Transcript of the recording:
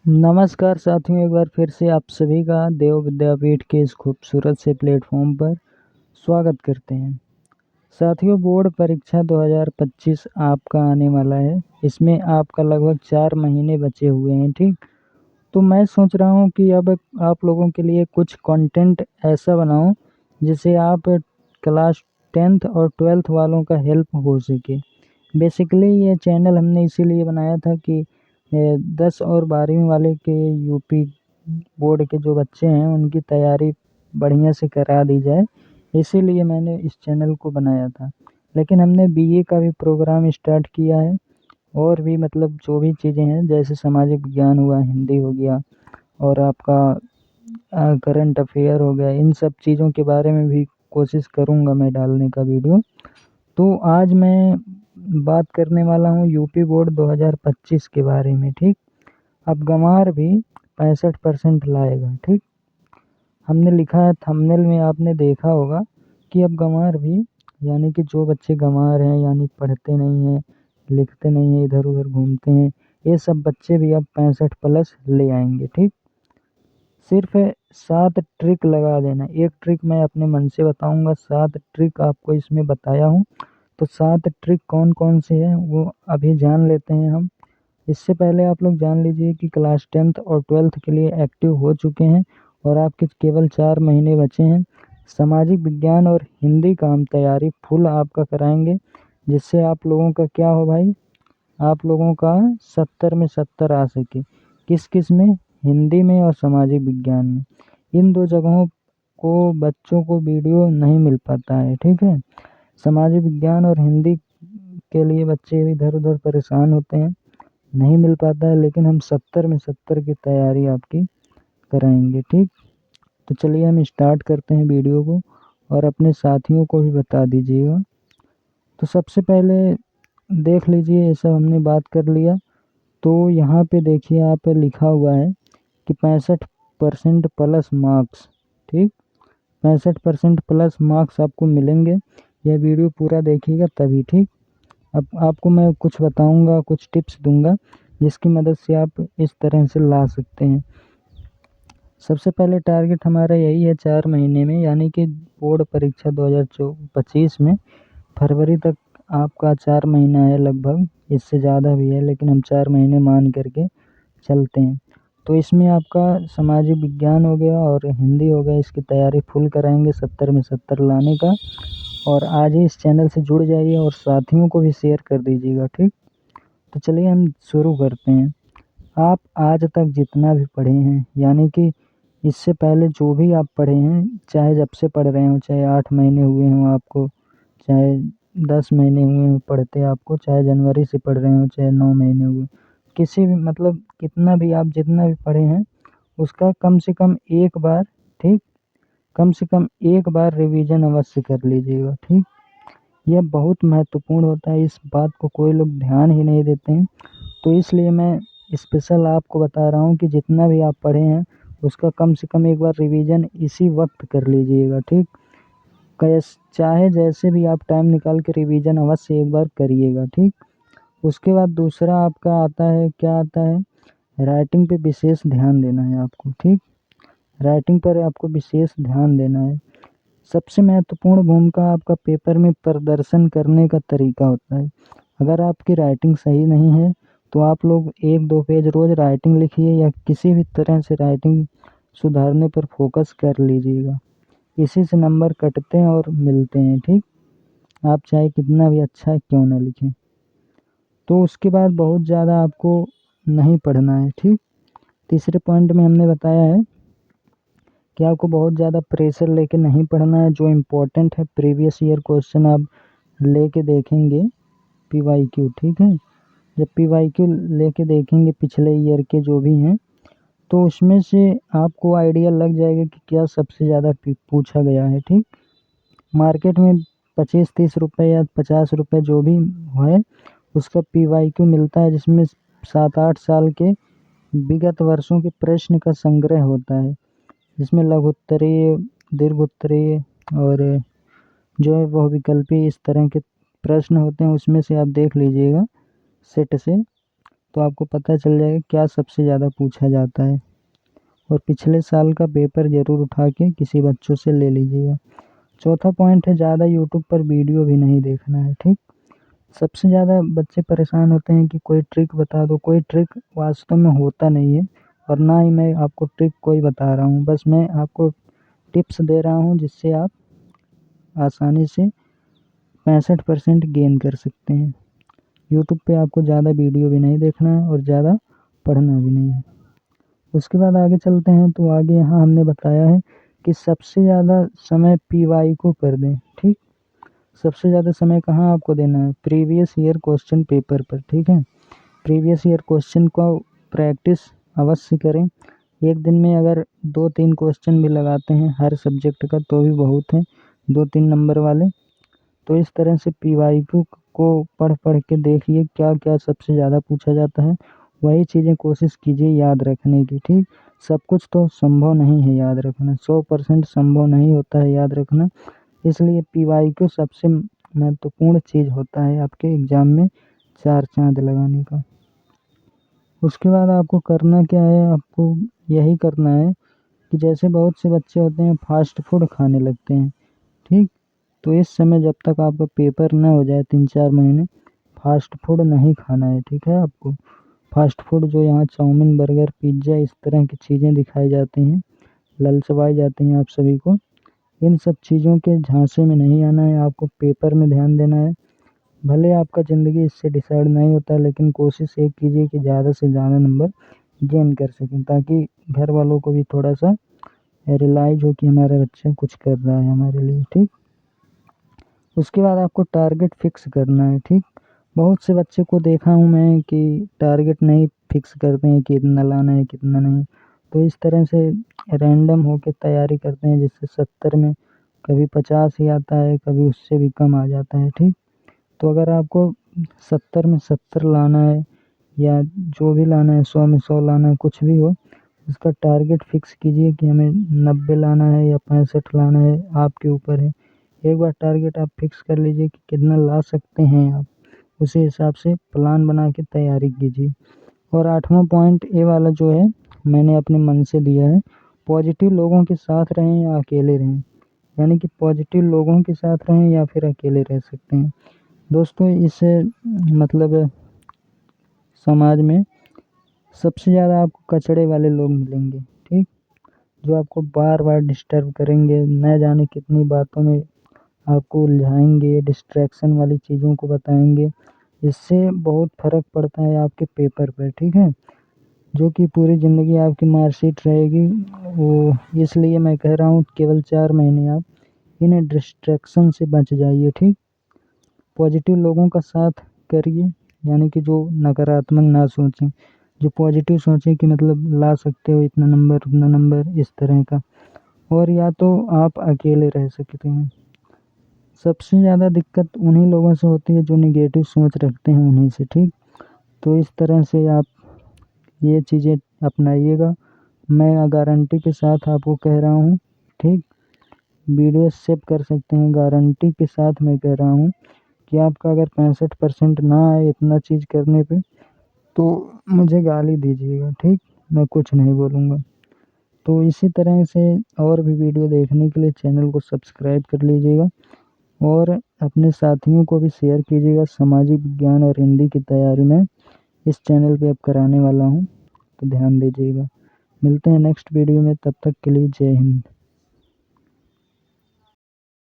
नमस्कार साथियों, एक बार फिर से आप सभी का देव विद्यापीठ के इस खूबसूरत से प्लेटफॉर्म पर स्वागत करते हैं। साथियों, बोर्ड परीक्षा 2025 आपका आने वाला है। इसमें आपका लगभग 4 महीने बचे हुए हैं, ठीक? तो मैं सोच रहा हूँ कि अब आप लोगों के लिए कुछ कंटेंट ऐसा बनाऊँ जिससे आप क्लास 10th और 12th वालों का हेल्प हो सके। बेसिकली ये चैनल हमने इसीलिए बनाया था कि 10 और 12वीं वाले के यूपी बोर्ड के जो बच्चे हैं उनकी तैयारी बढ़िया से करा दी जाए, इसीलिए मैंने इस चैनल को बनाया था। लेकिन हमने बीए का भी प्रोग्राम स्टार्ट किया है और भी मतलब जो भी चीज़ें हैं जैसे सामाजिक विज्ञान हुआ, हिंदी हो गया और आपका करंट अफेयर हो गया, इन सब चीज़ों के बारे में भी कोशिश करूँगा मैं डालने का वीडियो। तो आज मैं बात करने वाला हूँ यूपी बोर्ड 2025 के बारे में, ठीक? अब गंवार भी 65% लाएगा, ठीक? हमने लिखा है थंबनेल में, आपने देखा होगा कि अब गंवार भी यानी कि जो बच्चे गंवार हैं यानी पढ़ते नहीं हैं, लिखते नहीं हैं, इधर-उधर घूमते हैं, ये सब बच्चे भी अब 65 प्लस ले आएंगे, ठीक? सिर्फ 7 ट्रिक लगा देना। एक ट्रिक मैं अपने मन से बताऊंगा, 7 ट्रिक आपको इसमें बताया हूँ। तो 7 ट्रिक कौन-कौन से हैं वो अभी जान लेते हैं हम। इससे पहले आप लोग जान लीजिए कि क्लास 10th और 12th के लिए एक्टिव हो चुके हैं और आपके केवल 4 महीने बचे हैं। सामाजिक विज्ञान और हिंदी का हम तैयारी फुल आपका कराएंगे, जिससे आप लोगों का क्या हो भाई, आप लोगों का 70 में 70 आ सके। किस-किस में? हिंदी में और सामाजिक विज्ञान में। इन 2 जगहों को बच्चों को वीडियो नहीं मिल पाता है, ठीक है? सामाजिक विज्ञान और हिंदी के लिए बच्चे इधर-उधर परेशान होते हैं, नहीं मिल पाता है, लेकिन हम 70 में 70 की तैयारी आपकी कराएँगे, ठीक? तो चलिए हम स्टार्ट करते हैं वीडियो को और अपने साथियों को भी बता दीजिएगा। तो सबसे पहले देख लीजिए, ये सब हमने बात कर लिया। तो यहाँ पे देखिए आप लिखा हुआ है कि 65% प्लस मार्क्स, ठीक? 65% प्लस मार्क्स आपको मिलेंगे। यह वीडियो पूरा देखिएगा तभी, ठीक? अब आपको मैं कुछ बताऊंगा, कुछ टिप्स दूंगा जिसकी मदद से आप इस तरह से ला सकते हैं। सबसे पहले टारगेट हमारा यही है 4 महीने में, यानी कि बोर्ड परीक्षा 2025 में फरवरी तक आपका 4 महीना है लगभग, इससे ज़्यादा भी है लेकिन हम 4 महीने मान करके चलते हैं। तो इसमें आपका सामाजिक विज्ञान हो गया और हिंदी हो गया, इसकी तैयारी फुल कराएंगे 70 में 70 लाने का। और आज ही इस चैनल से जुड़ जाइए और साथियों को भी शेयर कर दीजिएगा, ठीक? तो चलिए हम शुरू करते हैं। आप आज तक जितना भी पढ़े हैं, यानी कि इससे पहले जो भी आप पढ़े हैं, चाहे जब से पढ़ रहे हों, चाहे 8 महीने हुए हों आपको, चाहे 10 महीने हुए हों पढ़ते आपको, चाहे जनवरी से पढ़ रहे हों, चाहे 9 महीने हुए, किसी भी मतलब कितना भी आप जितना भी पढ़े हैं, उसका कम से कम एक बार, ठीक? कम से कम एक बार रिवीजन अवश्य कर लीजिएगा, ठीक? यह बहुत महत्वपूर्ण होता है, इस बात को कोई लोग ध्यान ही नहीं देते हैं। तो इसलिए मैं स्पेशल आपको बता रहा हूँ कि जितना भी आप पढ़े हैं उसका कम से कम एक बार रिवीजन इसी वक्त कर लीजिएगा, ठीक? चाहे जैसे भी आप टाइम निकाल के रिवीजन अवश्य एक बार करिएगा, ठीक? उसके बाद दूसरा आपका आता है, क्या आता है? राइटिंग पे विशेष ध्यान देना है आपको, ठीक? राइटिंग पर आपको विशेष ध्यान देना है। सबसे महत्वपूर्ण भूमिका आपका पेपर में प्रदर्शन करने का तरीका होता है। अगर आपकी राइटिंग सही नहीं है तो आप लोग 1-2 पेज रोज़ राइटिंग लिखिए या किसी भी तरह से राइटिंग सुधारने पर फोकस कर लीजिएगा। इसी से नंबर कटते हैं और मिलते हैं, ठीक? आप चाहे कितना भी अच्छा क्यों ना लिखें। तो उसके बाद बहुत ज़्यादा आपको नहीं पढ़ना है, ठीक? तीसरे पॉइंट में हमने बताया है कि आपको बहुत ज़्यादा प्रेशर लेके नहीं पढ़ना है। जो इम्पोर्टेंट है प्रीवियस ईयर क्वेश्चन आप लेके देखेंगे, पीवाईक्यू, ठीक है? जब पीवाईक्यू लेके देखेंगे पिछले ईयर के जो भी हैं, तो उसमें से आपको आइडिया लग जाएगा कि क्या सबसे ज़्यादा पूछा गया है, ठीक? मार्केट में 25-30 रुपए या 50 रुपए जो भी है, उसका पीवाईक्यू मिलता है, जिसमें 7-8 साल के विगत वर्षों के प्रश्न का संग्रह होता है, जिसमें लघु उत्तरीय, दीर्घ उत्तरीय और जो है बहुविकल्पी इस तरह के प्रश्न होते हैं। उसमें से आप देख लीजिएगा सेट से तो आपको पता चल जाएगा क्या सबसे ज़्यादा पूछा जाता है। और पिछले साल का पेपर ज़रूर उठा के किसी बच्चों से ले लीजिएगा। चौथा पॉइंट है ज़्यादा यूट्यूब पर वीडियो भी नहीं देखना है, ठीक। सबसे ज़्यादा बच्चे परेशान होते हैं कि कोई ट्रिक बता दो। कोई ट्रिक वास्तव में होता नहीं है, और ना ही मैं आपको ट्रिक कोई बता रहा हूँ। बस मैं आपको टिप्स दे रहा हूँ जिससे आप आसानी से 65% गेन कर सकते हैं। यूट्यूब पे आपको ज़्यादा वीडियो भी नहीं देखना है और ज़्यादा पढ़ना भी नहीं है। उसके बाद आगे चलते हैं, तो आगे यहाँ हमने बताया है कि सबसे ज़्यादा समय पीवाई को कर दें, ठीक। सबसे ज़्यादा समय कहाँ आपको देना है? प्रीवियस ईयर क्वेश्चन पेपर पर, ठीक है। प्रीवियस ईयर क्वेश्चन को प्रैक्टिस अवश्य करें। एक दिन में अगर 2-3 क्वेश्चन भी लगाते हैं हर सब्जेक्ट का तो भी बहुत है, 2-3 नंबर वाले। तो इस तरह से पीवाईक्यू को पढ़ पढ़ के देखिए क्या क्या सबसे ज़्यादा पूछा जाता है। वही चीज़ें कोशिश कीजिए याद रखने की, ठीक। सब कुछ तो संभव नहीं है याद रखना, 100% संभव नहीं होता है याद रखना। इसलिए पीवाईक्यू सबसे महत्वपूर्ण चीज़ होता है आपके एग्ज़ाम में 4 चाँद लगाने का। उसके बाद आपको करना क्या है? आपको यही करना है कि जैसे बहुत से बच्चे होते हैं फास्ट फूड खाने लगते हैं, ठीक। तो इस समय जब तक आपका पेपर ना हो जाए 3-4 महीने, फास्ट फूड नहीं खाना है, ठीक है। आपको फास्ट फूड जो यहाँ चाउमीन, बर्गर, पिज़्ज़ा इस तरह की चीज़ें दिखाई जाती हैं, ललचवाई जाती हैं आप सभी को, इन सब चीज़ों के झांसे में नहीं आना है। आपको पेपर में ध्यान देना है। भले आपका ज़िंदगी इससे डिसाइड नहीं होता, लेकिन कोशिश एक कीजिए कि ज़्यादा से ज़्यादा नंबर गेन कर सकें, ताकि घर वालों को भी थोड़ा सा रियलाइज़ हो कि हमारा बच्चा कुछ कर रहा है हमारे लिए, ठीक। उसके बाद आपको टारगेट फिक्स करना है, ठीक। बहुत से बच्चे को देखा हूँ मैं कि टारगेट नहीं फिक्स करते हैं कि इतना लाना है कितना नहीं। तो इस तरह से रैंडम होके तैयारी करते हैं, जिससे 70 में कभी 50 ही आता है, कभी उससे भी कम आ जाता है, ठीक। तो अगर आपको 70 में 70 लाना है, या जो भी लाना है, 100 में 100 लाना है, कुछ भी हो, इसका टारगेट फिक्स कीजिए कि हमें 90 लाना है या 65 लाना है, आपके ऊपर है। एक बार टारगेट आप फिक्स कर लीजिए कि कितना ला सकते हैं आप, उसी हिसाब से प्लान बना के तैयारी कीजिए। और 8वां पॉइंट ए वाला जो है मैंने अपने मन से दिया है, पॉजिटिव लोगों के साथ रहें या अकेले रहें। यानी कि पॉजिटिव लोगों के साथ रहें या फिर अकेले रह सकते हैं। दोस्तों इससे मतलब समाज में सबसे ज़्यादा आपको कचड़े वाले लोग मिलेंगे, ठीक। जो आपको बार बार डिस्टर्ब करेंगे, न जाने कितनी बातों में आपको उलझाएंगे, डिस्ट्रैक्शन वाली चीज़ों को बताएंगे। इससे बहुत फ़र्क पड़ता है आपके पेपर पर, ठीक है। जो कि पूरी ज़िंदगी आपकी मार्कशीट रहेगी। वो इसलिए मैं कह रहा हूँ केवल 4 महीने आप इन डिस्ट्रैक्शन से बच जाइए, ठीक। पॉजिटिव लोगों का साथ करिए, यानी कि जो नकारात्मक ना सोचें, जो पॉजिटिव सोचें कि मतलब ला सकते हो इतना नंबर, उतना नंबर, इस तरह का। और या तो आप अकेले रह सकते हैं। सबसे ज़्यादा दिक्कत उन्हीं लोगों से होती है जो नेगेटिव सोच रखते हैं, उन्हीं से, ठीक। तो इस तरह से आप ये चीज़ें अपनाइएगा। मैं गारंटी के साथ आपको कह रहा हूँ, ठीक। वीडियो सेव कर सकते हैं, गारंटी के साथ मैं कह रहा हूँ कि आपका अगर 65% ना आए इतना चीज़ करने पे, तो मुझे गाली दीजिएगा, ठीक। मैं कुछ नहीं बोलूँगा। तो इसी तरह से और भी वीडियो देखने के लिए चैनल को सब्सक्राइब कर लीजिएगा, और अपने साथियों को भी शेयर कीजिएगा। सामाजिक विज्ञान और हिंदी की तैयारी में इस चैनल पे अब कराने वाला हूँ, तो ध्यान दीजिएगा। मिलते हैं नेक्स्ट वीडियो में, तब तक के लिए जय हिंद।